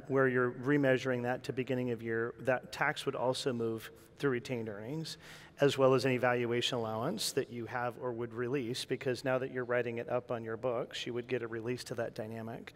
where you're remeasuring that to beginning of year, that tax would also move through retained earnings, as well as any valuation allowance that you have or would release, because now that you're writing it up on your books, you would get a release to that dynamic.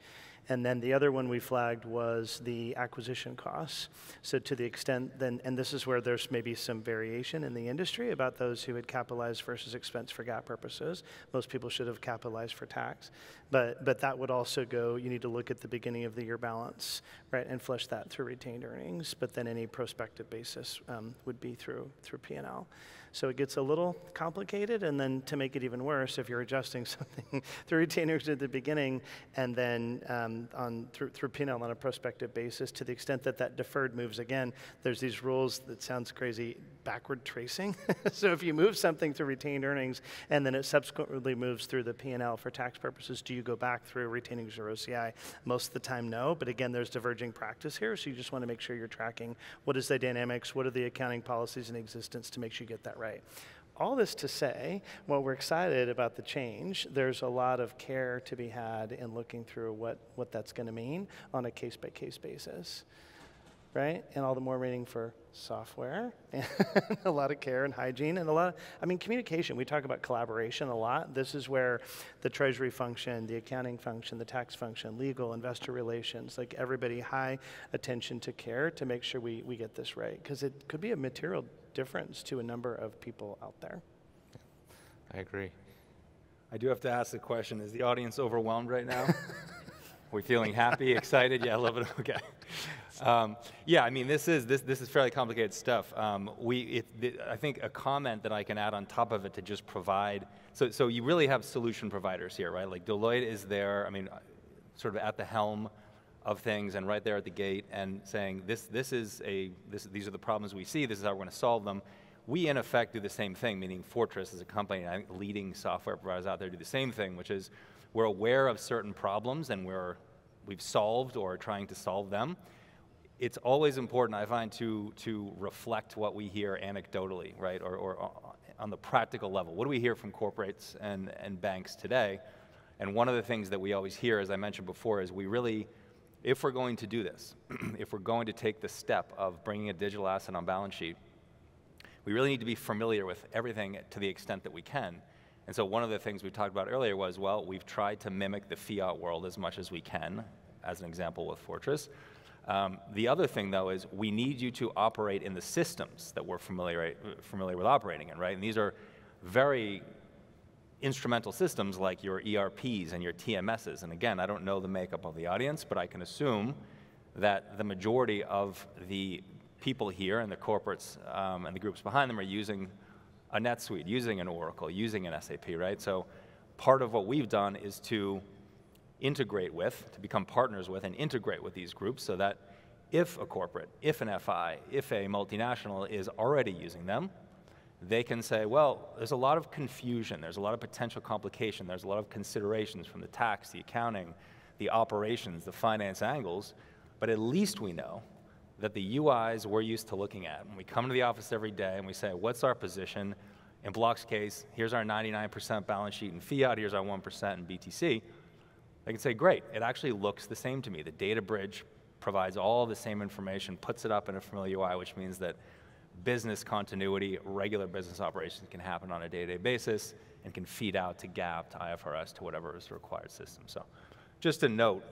And then the other one we flagged was the acquisition costs. So to the extent then, and this is where there's maybe some variation in the industry about those who had capitalized versus expense for GAAP purposes. Most people should have capitalized for tax. But that would also go, you need to look at the beginning of the year balance, right, and flush that through retained earnings. But then any prospective basis would be through P&L. So it gets a little complicated, and then to make it even worse, if you're adjusting something through retained earnings at the beginning and then through P&L on a prospective basis, to the extent that that deferred moves again, there's these rules that sounds crazy, backward tracing. So if you move something through retained earnings and then it subsequently moves through the P&L for tax purposes, do you go back through retained earnings or OCI? Most of the time, no. But again, there's diverging practice here, so you just want to make sure you're tracking what is the dynamics, what are the accounting policies in existence to make sure you get that right. All this to say, while we're excited about the change, there's a lot of care to be had in looking through what that's going to mean on a case-by-case basis. right? And all the more rating for software, and a lot of care and hygiene, and a lot of, I mean, communication. We talk about collaboration a lot. This is where the treasury function, the accounting function, the tax function, legal, investor relations, like everybody, high attention to care to make sure we get this right, because it could be a material difference to a number of people out there. I agree. I do have to ask the question, is the audience overwhelmed right now? Are we feeling happy, excited? Yeah, a little bit, okay. Yeah, I mean, this is fairly complicated stuff. I think a comment that I can add on top of it to just provide, so you really have solution providers here, right? Like Deloitte is there, I mean, sort of at the helm of things and right there at the gate and saying, these are the problems we see, this is how we're going to solve them. We, in effect, do the same thing, meaning Fortris as a company, I think leading software providers out there do the same thing, which is we're aware of certain problems and we've solved or are trying to solve them. It's always important, I find, to reflect what we hear anecdotally, right, or on the practical level. What do we hear from corporates and banks today? And one of the things that we always hear, as I mentioned before, is we really, if we're going to do this, if we're going to take the step of bringing a digital asset on balance sheet, we really need to be familiar with everything to the extent that we can. And so one of the things we talked about earlier was, well, we've tried to mimic the fiat world as much as we can, as an example with Fortris. The other thing, though, is we need you to operate in the systems that we're familiar with operating in, right? And these are very instrumental systems like your ERPs and your TMSs. And again, I don't know the makeup of the audience, but I can assume that the majority of the people here and the corporates and the groups behind them are using a NetSuite, using an Oracle, using an SAP, right? So part of what we've done is to integrate with, to become partners with and integrate with these groups so that if a corporate, if an FI, if a multinational is already using them, they can say, well, there's a lot of confusion, there's a lot of potential complication, there's a lot of considerations from the tax, the accounting, the operations, the finance angles, but at least we know that the UIs we're used to looking at, when we come to the office every day and we say, what's our position? In Block's case, here's our 99% balance sheet in fiat, here's our 1% in BTC. They can say, great, it actually looks the same to me. The data bridge provides all the same information, puts it up in a familiar UI, which means that business continuity, regular business operations can happen on a day-to-day basis and can feed out to GAAP, to IFRS, to whatever is the required system. So just a note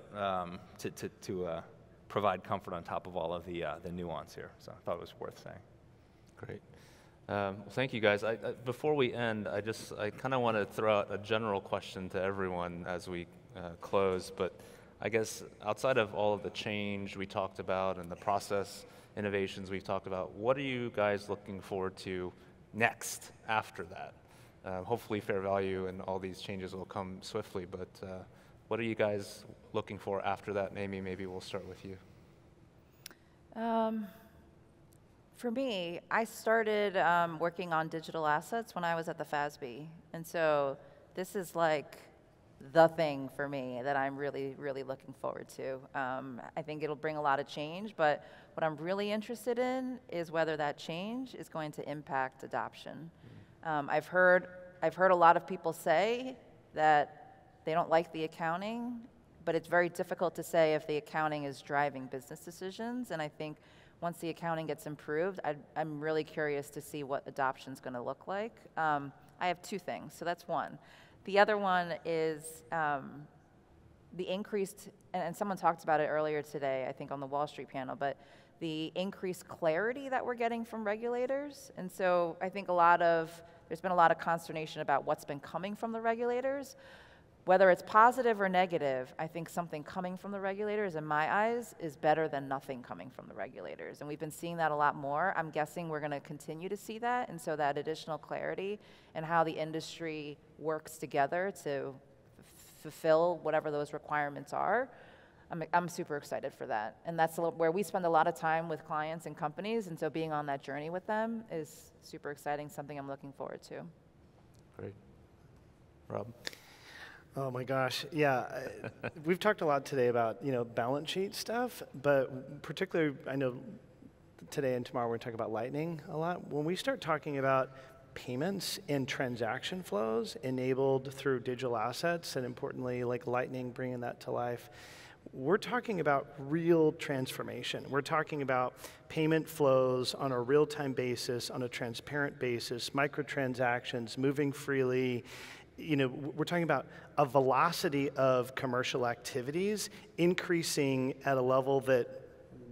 to provide comfort on top of all of the nuance here. So I thought it was worth saying. Great. Well, thank you, guys. Before we end, I kind of want to throw out a general question to everyone as we close. But I guess outside of all of the change we talked about and the process innovations we've talked about, what are you guys looking forward to next after that? Hopefully fair value and all these changes will come swiftly, but what are you guys looking for after that? Maybe we'll start with you. For me, I started working on digital assets when I was at the FASB. And so this is like the thing for me that I'm really, really looking forward to. I think it'll bring a lot of change, but what I'm really interested in is whether that change is going to impact adoption. I've heard a lot of people say that they don't like the accounting, but it's very difficult to say if the accounting is driving business decisions. And I think once the accounting gets improved, I'm really curious to see what adoption is going to look like. I have two things, so that's one. The other one is the increased, and someone talked about it earlier today, I think on the Wall Street panel, but the increased clarity that we're getting from regulators. And so I think there's been a lot of consternation about what's been coming from the regulators. Whether it's positive or negative, I think something coming from the regulators, in my eyes, is better than nothing coming from the regulators. And we've been seeing that a lot more. I'm guessing we're going to continue to see that. And so that additional clarity and how the industry works together to fulfill whatever those requirements are, I'm super excited for that. And that's where we spend a lot of time with clients and companies. And so being on that journey with them is super exciting, something I'm looking forward to. Great. Rob? Oh my gosh, yeah. We've talked a lot today about, balance sheet stuff, but particularly, I know today and tomorrow we're talking about Lightning a lot. When we start talking about payments and transaction flows enabled through digital assets, and importantly, like Lightning, bringing that to life, we're talking about real transformation. We're talking about payment flows on a real-time basis, on a transparent basis, microtransactions, moving freely. You know, we're talking about a velocity of commercial activities increasing at a level that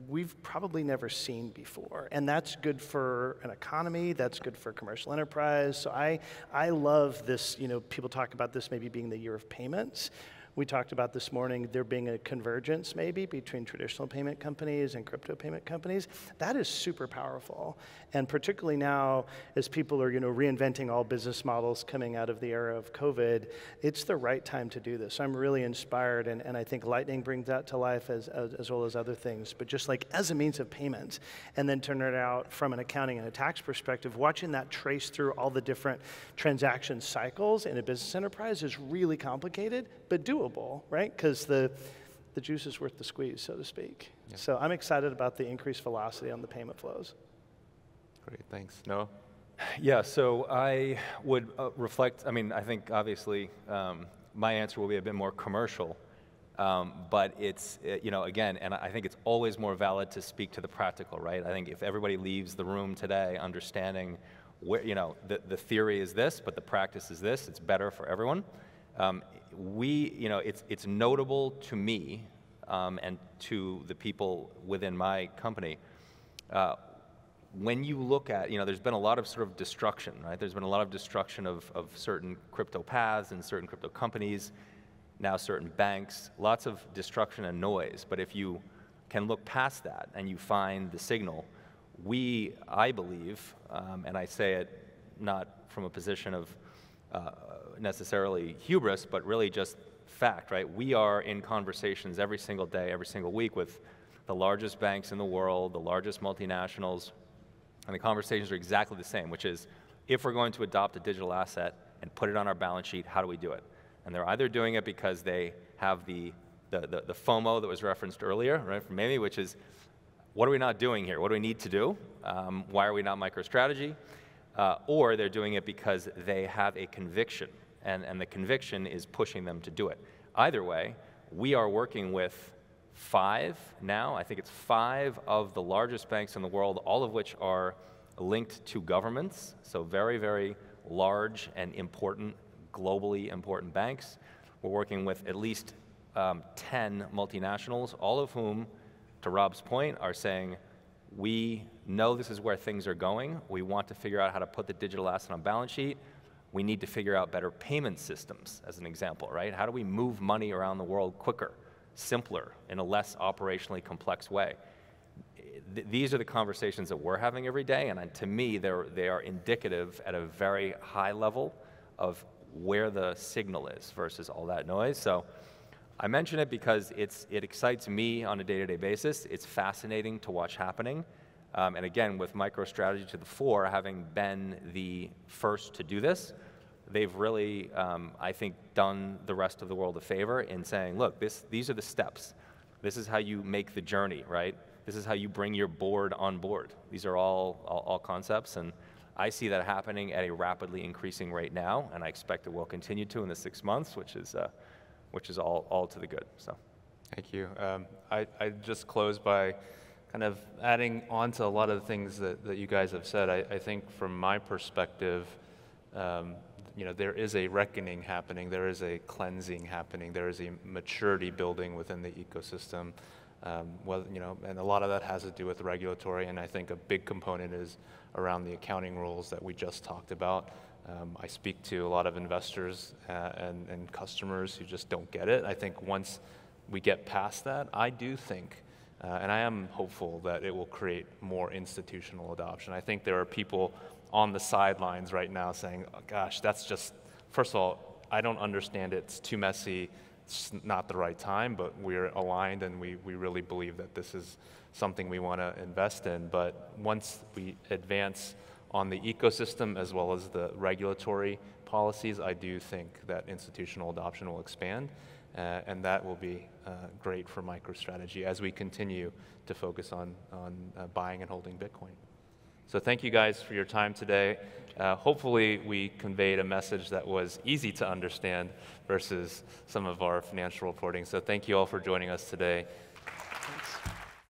we've probably never seen before. And that's good for an economy, that's good for commercial enterprise. So I love this, you know, people talk about this maybe being the year of payments. We talked about this morning there being a convergence maybe between traditional payment companies and crypto payment companies. That is super powerful. And particularly now as people are, you know, reinventing all business models coming out of the era of COVID, it's the right time to do this. I'm really inspired, and I think Lightning brings that to life as well as other things. But just like as a means of payment, and then turn it out from an accounting and a tax perspective, watching that trace through all the different transaction cycles in a business enterprise is really complicated, but doable, right? Because the juice is worth the squeeze, so to speak. Yeah. So I'm excited about the increased velocity on the payment flows. Great, thanks. Noah? Yeah, so I would reflect, I mean, I think obviously my answer will be a bit more commercial, but it's, you know, again, and I think it's always more valid to speak to the practical, right? I think if everybody leaves the room today understanding where, you know, the theory is this, but the practice is this, it's better for everyone. You know, it's notable to me and to the people within my company, when you look at, you know, there's been a lot of sort of destruction, right? There's been a lot of destruction of certain crypto paths and certain crypto companies, now certain banks, lots of destruction and noise. But if you can look past that and you find the signal, I believe, and I say it not from a position of necessarily hubris, but really just fact, right? We are in conversations every single day, every single week with the largest banks in the world, the largest multinationals, and the conversations are exactly the same, which is, if we're going to adopt a digital asset and put it on our balance sheet, how do we do it? And they're either doing it because they have the FOMO that was referenced earlier, right, from Amy, which is, what are we not doing here? What do we need to do? Why are we not MicroStrategy? Or they're doing it because they have a conviction, and the conviction is pushing them to do it. Either way, we are working with 5 now, I think it's 5 of the largest banks in the world, all of which are linked to governments, so very, very large and important, globally important banks. We're working with at least 10 multinationals, all of whom, to Rob's point, are saying, we know this is where things are going. We want to figure out how to put the digital asset on balance sheet. We need to figure out better payment systems, as an example, right? How do we move money around the world quicker, simpler, in a less operationally complex way? These are the conversations that we're having every day, and to me, they are indicative at a very high level of where the signal is versus all that noise. So I mention it because it excites me on a day-to-day basis. It's fascinating to watch happening. And again, with MicroStrategy to the fore, having been the first to do this, they've really, I think, done the rest of the world a favor in saying, look, these are the steps. This is how you make the journey, right? This is how you bring your board on board. These are all concepts, and I see that happening at a rapidly increasing rate now, and I expect it will continue to in the 6 months, which is all to the good. So, thank you. I just close by kind of adding on to a lot of the things that you guys have said. I think from my perspective, you know, there is a reckoning happening, there is a cleansing happening, there is a maturity building within the ecosystem. Well, you know, and a lot of that has to do with regulatory, and I think a big component is around the accounting rules that we just talked about. I speak to a lot of investors and customers who just don't get it. I think once we get past that, I do think, and I am hopeful that it will create more institutional adoption. I think there are people on the sidelines right now saying, oh, gosh, that's just, first of all, I don't understand it, it's too messy, it's not the right time, but we're aligned and we really believe that this is something we want to invest in. But once we advance on the ecosystem as well as the regulatory policies, I do think that institutional adoption will expand, and that will be great for MicroStrategy as we continue to focus on buying and holding Bitcoin. So thank you guys for your time today. hopefully we conveyed a message that was easy to understand versus some of our financial reporting. So thank you all for joining us today.